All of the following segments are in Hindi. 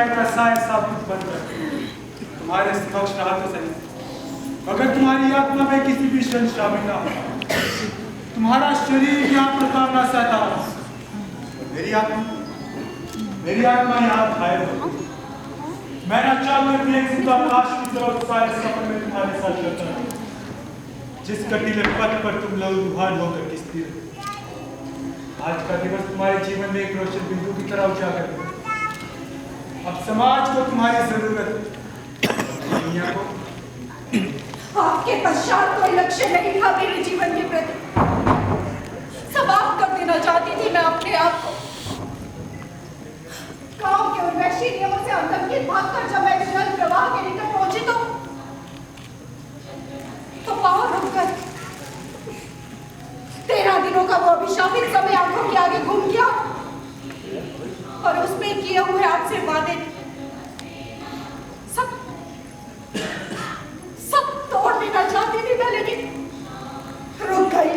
साबित बनकर तुम्हारे समक्ष रहा तो सही, मगर तुम्हारी आत्मा में किसी भी क्षण शामिल ना हो। तुम्हारा शरीर यहाँ प्रताड़ना सहता हो, मेरी आत्मा यहाँ घायल हो। मैं न चाहकर भी एक आकाश की तरफ सारे सफर में तुम्हारे साथ चलता हूँ, जिस कटीले पथ पर तुम लहूलुहान होकर किसती रहे। आज का दिवस तुम्हारे जीवन में एक रोशन बिंदु की तरह उजागर है। अब समाज को तुम्हारी जरूरत है, दुनिया को। आपके पश्चात कोई लक्ष्य नहीं था मेरे जीवन के प्रति। समाप्त कर देना चाहती थी मैं अपने आप को। गांव के उर्वशी नियमों से आतंकित भागकर जब मैं जल प्रवाह के निकट पहुंची तो पांव रुककर 13 दिनों का वो अभिशापित समय आंखों के आगे घूम गया और उसमें किए हुए आपसे वादे सब तोड़ देना चाहती थी मैं, लेकिन रुक गई।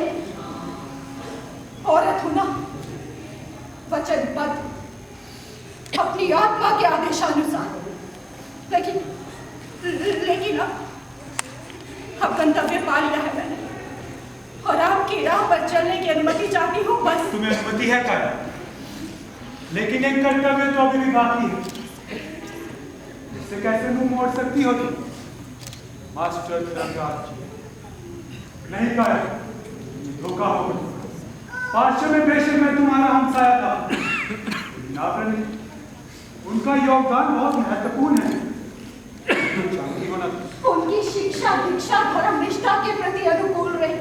औरत हूं ना, वचनबद्ध अपनी आत्मा के आदेशानुसार, लेकिन अब गंतव्य पा लिया है मैंने और आपकी राह पर चलने की अनुमति चाहती हूँ बस। तुम्हें अनुमति है काया, लेकिन एक कर्तव्य तो अभी भी बाकी है। इससे कैसे मुंह मोड़ सकती हो तुम? मास्टर नहीं काया, धोखा हो गया। पार्श्व में बेशक मैं तुम्हारा हमसाया था, उनका योगदान बहुत महत्वपूर्ण है। उनकी शिक्षा दीक्षा धर्म निष्ठा के प्रति अनुकूल रही,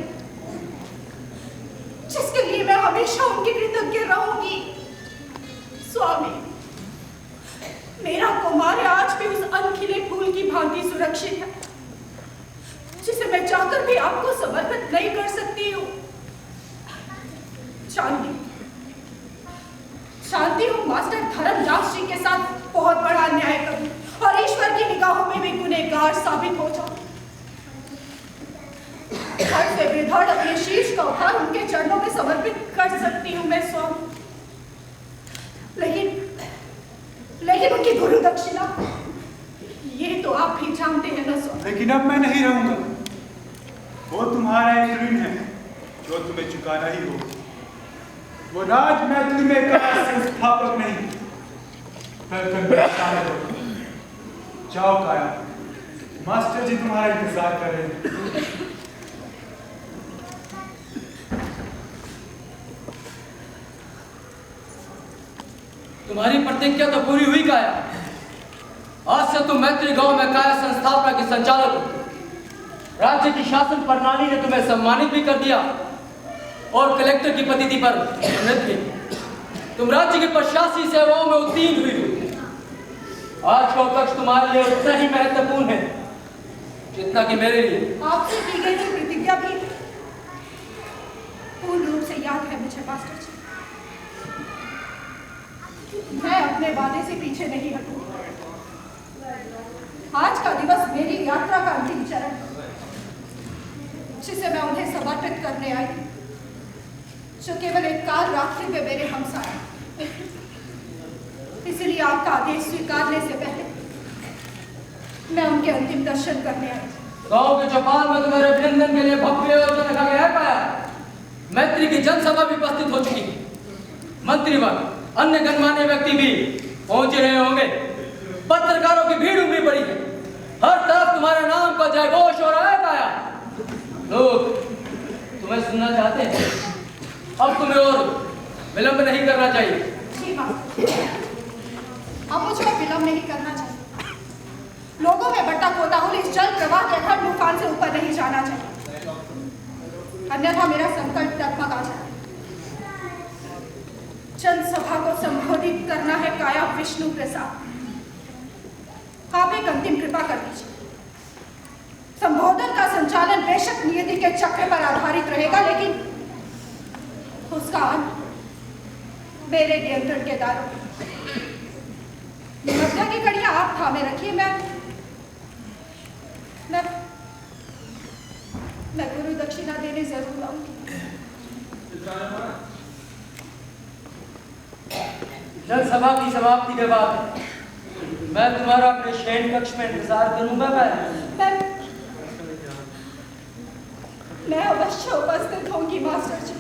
जिसके लिए मैं हमेशा उनकी कृतज्ञ रहूंगी। स्वामी, मेरा कुमार आज भी उस अनखिले फूल की भांति सुरक्षित है, जिसे मैं चाहकर भी आपको समर्पित नहीं कर सकती हूँ। शांति हूँ मास्टर धर्मदास जी के साथ बहुत बड़ा अन्याय करूं और ईश्वर की निगाहों में भी गुनहगार साबित हो जाऊं। घर से बेधड़ अपने शीश का उपहार उनके चरणों में समर्पित कर सकती हूँ मैं स्वामी, लेकिन उनकी गुरु दक्षिणा ये तो आप भी जानते हैं ना स्वामी। लेकिन अब मैं नहीं रहूंगा, वो तुम्हारा एक ऋण है जो तुम्हें चुकाना ही होगा। वो राज मैत्री में कला संस्थापक नहीं, जाओ काया, मास्टर जी तुम्हारा इंतजार कर रहे हैं। तुम्हारी प्रतिज्ञा तो पूरी हुई काया। आज से तुम मैत्री गांव में काया संस्थापना के संचालक हो। राज्य की शासन प्रणाली ने तुम्हें सम्मानित भी कर दिया और कलेक्टर की पदवी पर उन्नत की। तुम राज्य की प्रशासनिक सेवाओं में उत्तीर्ण हुई हो। आज का पक्ष तुम्हारे लिए उतना ही महत्वपूर्ण है जितना कि मेरे लिए। आपसे की गई प्रतिज्ञा भी पूर्ण रूप से याद है मुझे मास्टर जी। मैं अपने वादे से पीछे नहीं हटूंगा। आज का दिवस मेरी यात्रा का अंतिम चरण, जिसे मैं उन्हें समर्पित करने आई, जो केवल एक काल रात्रि में मेरे हमसाए। इसलिए आपका आदेश स्वीकारने से पहले मैं उनके अंतिम दर्शन करने आई। गांव के चौपाल में तुम्हारे अभिनंदन के लिए भव्य आयोजन रखा गया है पाया। मैत्री की जनसभा भी उपस्थित हो चुकी। मंत्रीगण, अन्य गणमान्य व्यक्ति भी पहुंच रहे होंगे। पत्रकारों की भीड़ उमड़ी पड़ी है। हर तरफ तुम्हारे नाम का जयघोष हो रहा है पाया। लोग तुम्हें सुनना चाहते हैं। अब तुम्हें और विलंब नहीं करना चाहिए। जी मास्टर, अब मुझे विलंब नहीं करना चाहिए। लोगों में बटा कोताहुल इस जल प्रवाह के अथाह तूफान से ऊपर नहीं जाना चाहिए, अन्यथा मेरा संकट डगमगा जाए। जनसभा को संबोधित करना है काया विष्णु प्रसाद। आप एक अंतिम कृपा कर दीजिए। संबोधन का संचालन बेशक नियति के चक्र पर आधारित रहेगा, लेकिन उसका अंत मेरे नियंत्रण के दायरों में। मध्य की कड़ियां आप थामे रखिए। मैं गुरु दक्षिणा देने जरूर आऊंगी। जनसभा की समाप्ति के बाद मैं तुम्हारा अपने शयन कक्ष में इंतजार करूंगा। मैं अवश्य उपस्थित होंगी मास्टर जी।